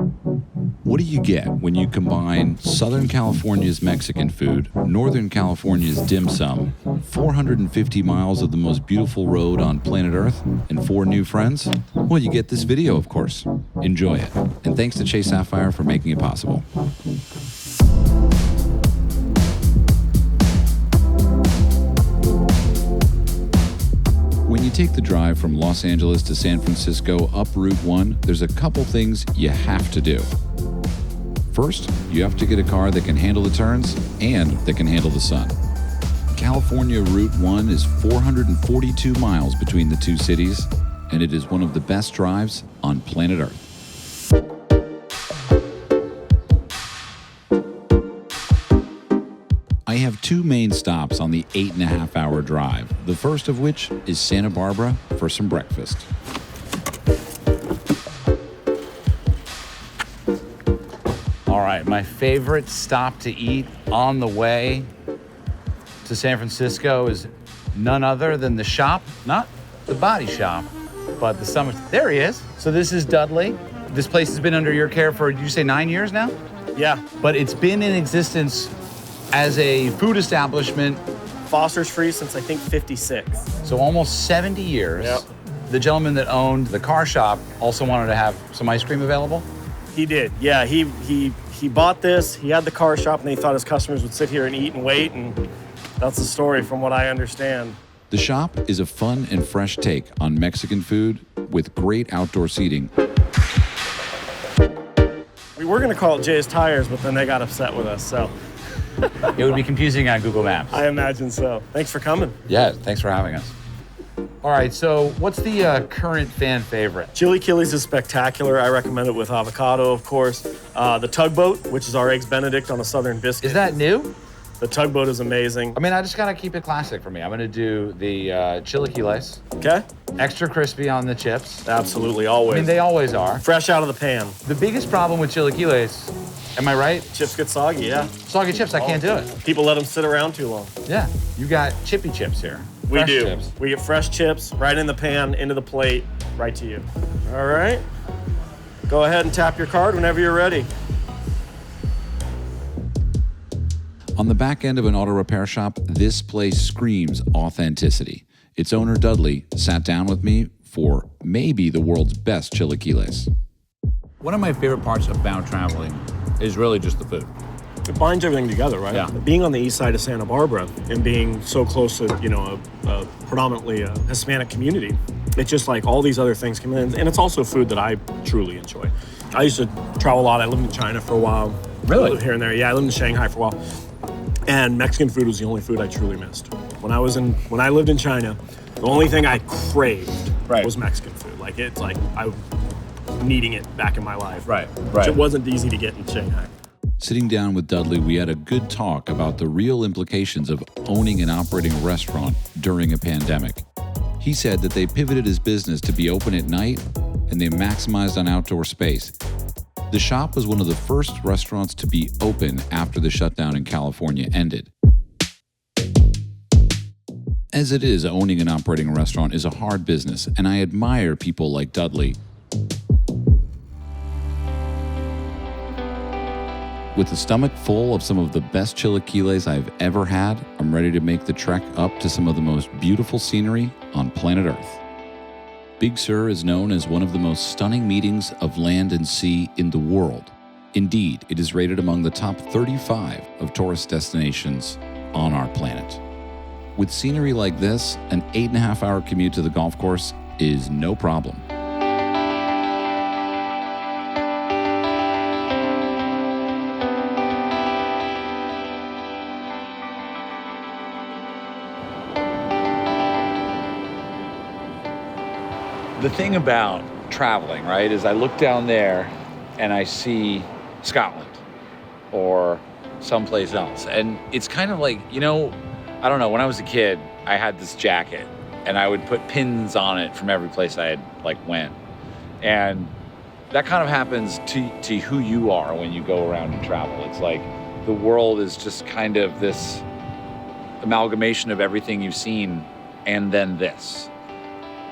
What do you get when you combine Southern California's Mexican food, Northern California's dim sum, 450 miles of the most beautiful road on planet Earth, and 4 new friends? Well, you get this video, of course. Enjoy it. And thanks to Chase Sapphire for making it possible. When you take the drive from Los Angeles to San Francisco up Route 1, there's a couple things you have to do. First, you have to get a car that can handle the turns and that can handle the sun. California Route 1 is 442 miles between the two cities, and it is one of the best drives on planet Earth. I have 2 main stops on the 8.5-hour drive, the first of which is Santa Barbara for some breakfast. All right, my favorite stop to eat on the way to San Francisco is none other than the shop, not the body shop, but the summer. There he is. So this is Dudley. This place has been under your care for, did you say 9 years now? Yeah. But it's been in existence as a food establishment. Foster's free since I think 56. So almost 70 years. Yep. The gentleman that owned the car shop also wanted to have some ice cream available? He did. Yeah, he bought this, he had the car shop, and he thought his customers would sit here and eat and wait, and that's the story from what I understand. The shop is a fun and fresh take on Mexican food with great outdoor seating. We were going to call it Jay's Tires, but then they got upset with us, so. It would be confusing on Google Maps. I imagine so. Thanks for coming. Yeah, thanks for having us. All right, so what's the current fan favorite? Chili Achilles is spectacular. I recommend it with avocado, of course. The Tugboat, which is our Eggs Benedict on a Southern biscuit. Is that new? The Tugboat is amazing. I mean, I just gotta keep it classic for me. I'm gonna do the chili Aquiles. Okay? Extra crispy on the chips. Absolutely, always. I mean, they always are. Fresh out of the pan. The biggest problem with chili Aquiles, am I right? Chips get soggy, yeah. Soggy chips, I can't do it. People let them sit around too long. Yeah, you got chippy chips here. We Fresh do. Chips. We get fresh chips right in the pan, into the plate, right to you. All right. Go ahead and tap your card whenever you're ready. On the back end of an auto repair shop, this place screams authenticity. Its owner, Dudley, sat down with me for maybe the world's best chilaquiles. One of my favorite parts about traveling is really just the food. It binds everything together, right? Yeah. Being on the east side of Santa Barbara and being so close to, a predominantly Hispanic community, it's just like all these other things come in. And it's also food that I truly enjoy. I used to travel a lot. I lived in China for a while. Really? I lived here and there. Yeah, I lived in Shanghai for a while. And Mexican food was the only food I truly missed. When I lived in China, the only thing I craved was Mexican food. Like, it's like I was needing it back in my life. Right. It wasn't easy to get in Shanghai. Sitting down with Dudley, we had a good talk about the real implications of owning and operating a restaurant during a pandemic. He said that they pivoted his business to be open at night and they maximized on outdoor space. The shop was one of the first restaurants to be open after the shutdown in California ended. As it is, owning and operating a restaurant is a hard business, and I admire people like Dudley. With a stomach full of some of the best chilaquiles I've ever had, I'm ready to make the trek up to some of the most beautiful scenery on planet Earth. Big Sur is known as one of the most stunning meetings of land and sea in the world. Indeed, it is rated among the top 35 of tourist destinations on our planet. With scenery like this, an 8.5-hour commute to the golf course is no problem. The thing about traveling, right, is I look down there and I see Scotland or someplace else. And it's kind of like, I don't know, when I was a kid, I had this jacket and I would put pins on it from every place I had went. And that kind of happens to who you are when you go around and travel. It's like the world is just kind of this amalgamation of everything you've seen and then this.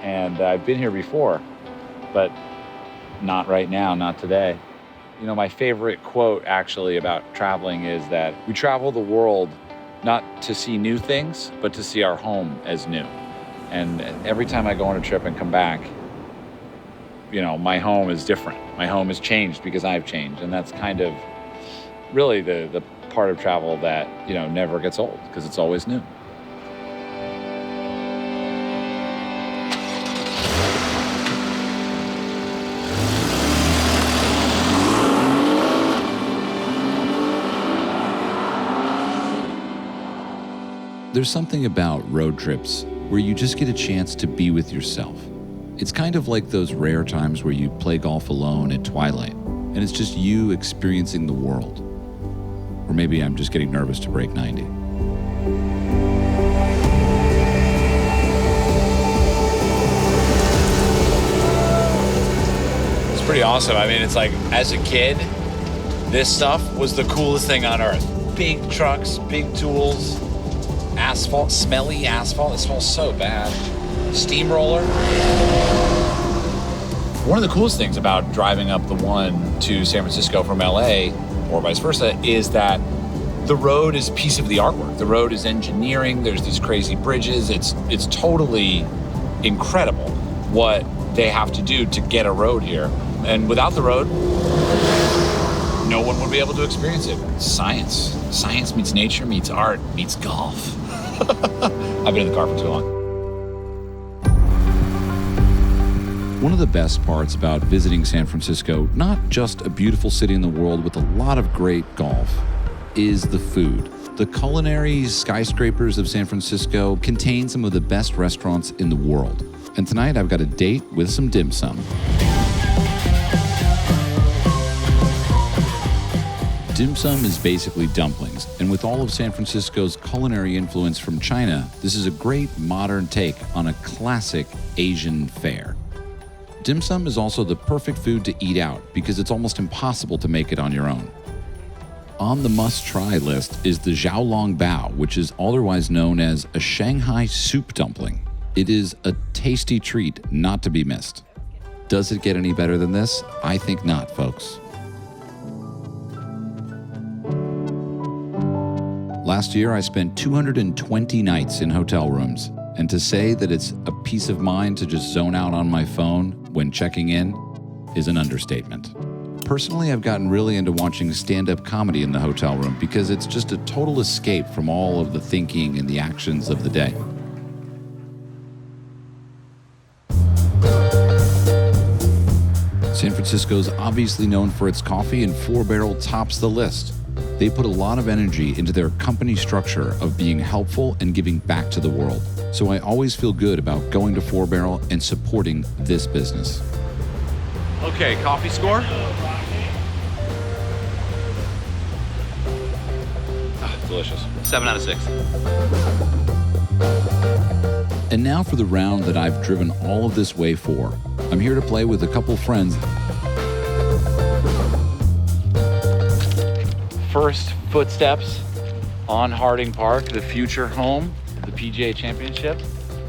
And I've been here before, but not right now, not today. You know, my favorite quote actually about traveling is that we travel the world not to see new things, but to see our home as new. And every time I go on a trip and come back, you know, my home is different. My home has changed because I've changed. And that's kind of really the part of travel that, you know, never gets old because it's always new. There's something about road trips where you just get a chance to be with yourself. It's kind of like those rare times where you play golf alone at twilight, and it's just you experiencing the world. Or maybe I'm just getting nervous to break 90. It's pretty awesome. I mean, it's like, as a kid, this stuff was the coolest thing on earth. Big trucks, big tools, asphalt, smelly asphalt. It smells so bad. Steamroller. One of the coolest things about driving up the one to San Francisco from LA, or vice versa, is that the road is a piece of the artwork. The road is engineering. There's these crazy bridges. It's totally incredible what they have to do to get a road here. And without the road, no one would be able to experience it. Science. Science meets nature, meets art, meets golf. I've been in the car for too long. One of the best parts about visiting San Francisco, not just a beautiful city in the world with a lot of great golf, is the food. The culinary skyscrapers of San Francisco contain some of the best restaurants in the world. And tonight I've got a date with some dim sum. Dim sum is basically dumplings, and with all of San Francisco's culinary influence from China, this is a great modern take on a classic Asian fare. Dim sum is also the perfect food to eat out because it's almost impossible to make it on your own. On the must-try list is the Zhaolong Bao, which is otherwise known as a Shanghai soup dumpling. It is a tasty treat not to be missed. Does it get any better than this? I think not, folks. Last year, I spent 220 nights in hotel rooms, and to say that it's a peace of mind to just zone out on my phone when checking in is an understatement. Personally, I've gotten really into watching stand-up comedy in the hotel room because it's just a total escape from all of the thinking and the actions of the day. San Francisco's obviously known for its coffee, and 4 Barrel tops the list. They put a lot of energy into their company structure of being helpful and giving back to the world. So I always feel good about going to 4 Barrel and supporting this business. Okay, coffee score? Delicious. 7 out of 6. And now for the round that I've driven all of this way for. I'm here to play with a couple friends. First footsteps on Harding Park, the future home of the PGA Championship.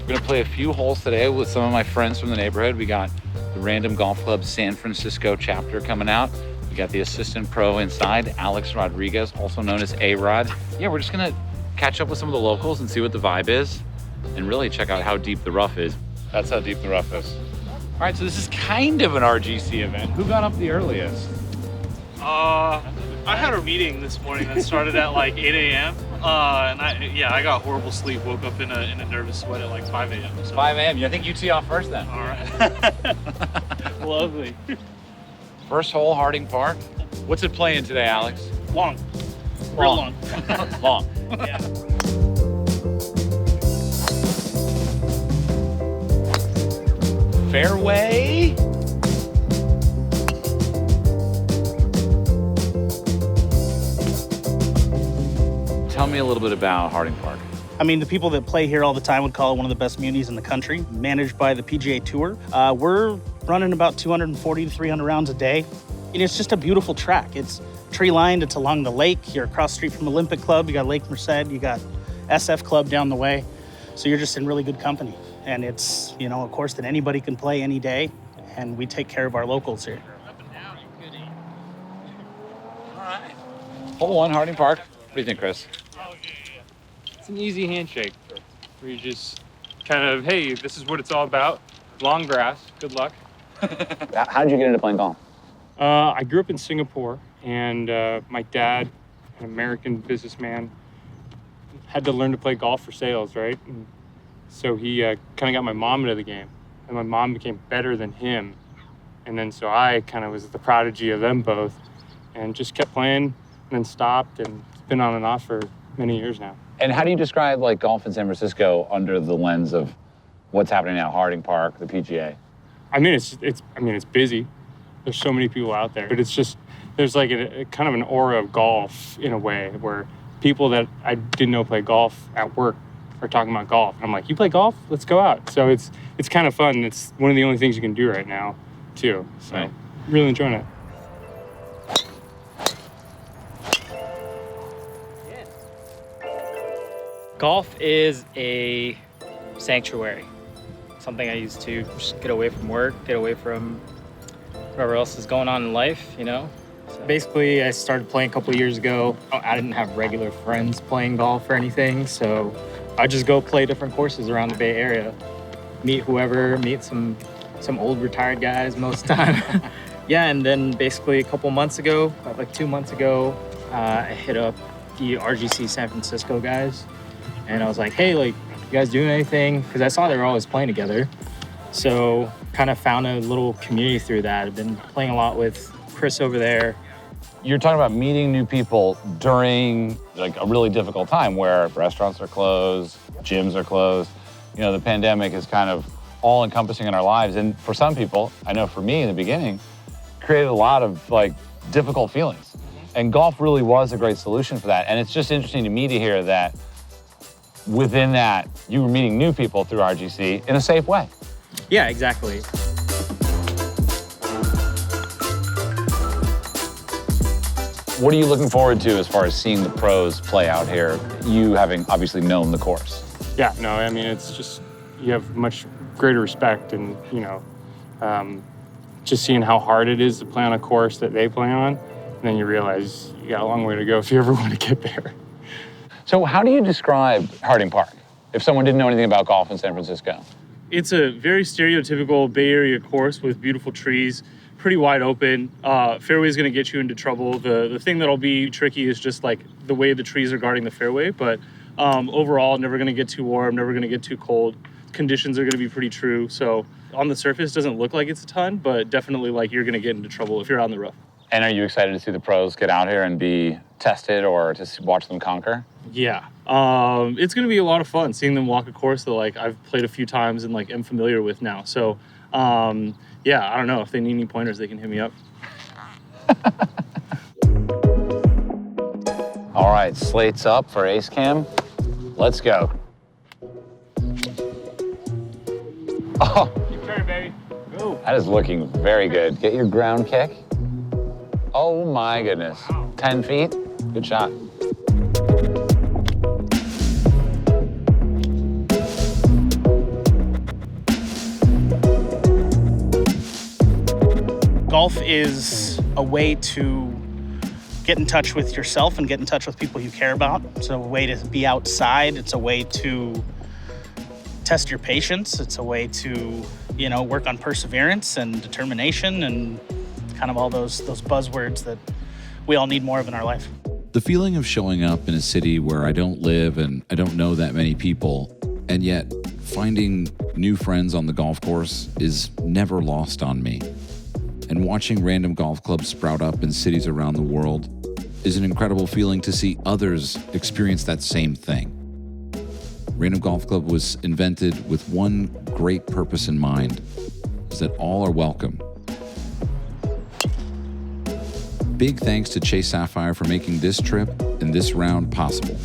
We're gonna play a few holes today with some of my friends from the neighborhood. We got the Random Golf Club San Francisco chapter coming out. We got the assistant pro inside, Alex Rodriguez, also known as A-Rod. Yeah, we're just gonna catch up with some of the locals and see what the vibe is and really check out how deep the rough is. That's how deep the rough is. All right, so this is kind of an RGC event. Who got up the earliest? I had a meeting this morning that started at like 8 a.m. And I got horrible sleep. Woke up in a nervous sweat at like 5 a.m. So. 5 a.m. I think you tee off first then. All right. Lovely. First hole, Harding Park. What's it playing today, Alex? Long. Real long. Long. Yeah. Fairway. Tell me a little bit about Harding Park. I mean, the people that play here all the time would call it one of the best munis in the country, managed by the PGA Tour. We're running about 240 to 300 rounds a day. And it's just a beautiful track. It's tree-lined, it's along the lake. You're across the street from Olympic Club, you got Lake Merced, you got SF Club down the way. So you're just in really good company. And it's, you know, of course, that anybody can play any day, and we take care of our locals here. right. Hole 1, Harding Park. What do you think, Chris? It's an easy handshake where you just kind of, hey, this is what it's all about. Long grass, good luck. How did you get into playing golf? I grew up in Singapore, and my dad, an American businessman, had to learn to play golf for sales, right? And so he kind of got my mom into the game, and my mom became better than him. And then so I kind of was the prodigy of them both, and just kept playing, and then stopped, and it's been on and off for many years now. And how do you describe like golf in San Francisco under the lens of what's happening now, Harding Park, the PGA? I mean, it's busy. There's so many people out there, but it's just, there's like a kind of an aura of golf in a way where people that I didn't know play golf at work are talking about golf. I'm like, you play golf? Let's go out. So it's kind of fun. It's one of the only things you can do right now, too. So right. Really enjoying it. Golf is a sanctuary. Something I use to just get away from work, get away from whatever else is going on in life, you know? So. Basically, I started playing a couple of years ago. I didn't have regular friends playing golf or anything, so I just go play different courses around the Bay Area. Meet some old retired guys most of the time. Yeah, and then basically a couple months ago, about like 2 months ago, I hit up the RGC San Francisco guys. And I was like, hey, like, you guys doing anything? Because I saw they were always playing together. So kind of found a little community through that. I've been playing a lot with Chris over there. You're talking about meeting new people during like a really difficult time where restaurants are closed, gyms are closed. You know, the pandemic is kind of all encompassing in our lives. And for some people, I know for me in the beginning, created a lot of like difficult feelings. And golf really was a great solution for that. And it's just interesting to me to hear that within that, you were meeting new people through RGC in a safe way. Yeah, exactly. What are you looking forward to as far as seeing the pros play out here, you having obviously known the course? Yeah, no, I mean, it's just, you have much greater respect and, you know, just seeing how hard it is to play on a course that they play on, and then you realize you got a long way to go if you ever want to get there. So how do you describe Harding Park if someone didn't know anything about golf in San Francisco? It's a very stereotypical Bay Area course with beautiful trees, pretty wide open. Fairway is going to get you into trouble. The thing that'll be tricky is just like the way the trees are guarding the fairway, but overall, never going to get too warm, never going to get too cold. Conditions are going to be pretty true. So on the surface, doesn't look like it's a ton, but definitely like you're going to get into trouble if you're on the rough. And are you excited to see the pros get out here and be tested or to watch them conquer? Yeah, it's going to be a lot of fun seeing them walk a course that like I've played a few times and like am familiar with now. So yeah, I don't know if they need any pointers, they can hit me up. All right, slates up for Ace Cam. Let's go. Oh, Keep turning, baby. Go. that is looking very good. Get your ground kick. Oh my goodness. Wow. 10 feet. Good shot. Golf is a way to get in touch with yourself and get in touch with people you care about. It's a way to be outside. It's a way to test your patience. It's a way to, you know, work on perseverance and determination and kind of all those buzzwords that we all need more of in our life. The feeling of showing up in a city where I don't live and I don't know that many people, and yet finding new friends on the golf course is never lost on me. And watching random golf clubs sprout up in cities around the world is an incredible feeling to see others experience that same thing. Random Golf Club was invented with one great purpose in mind, is that all are welcome. Big thanks to Chase Sapphire for making this trip and this round possible.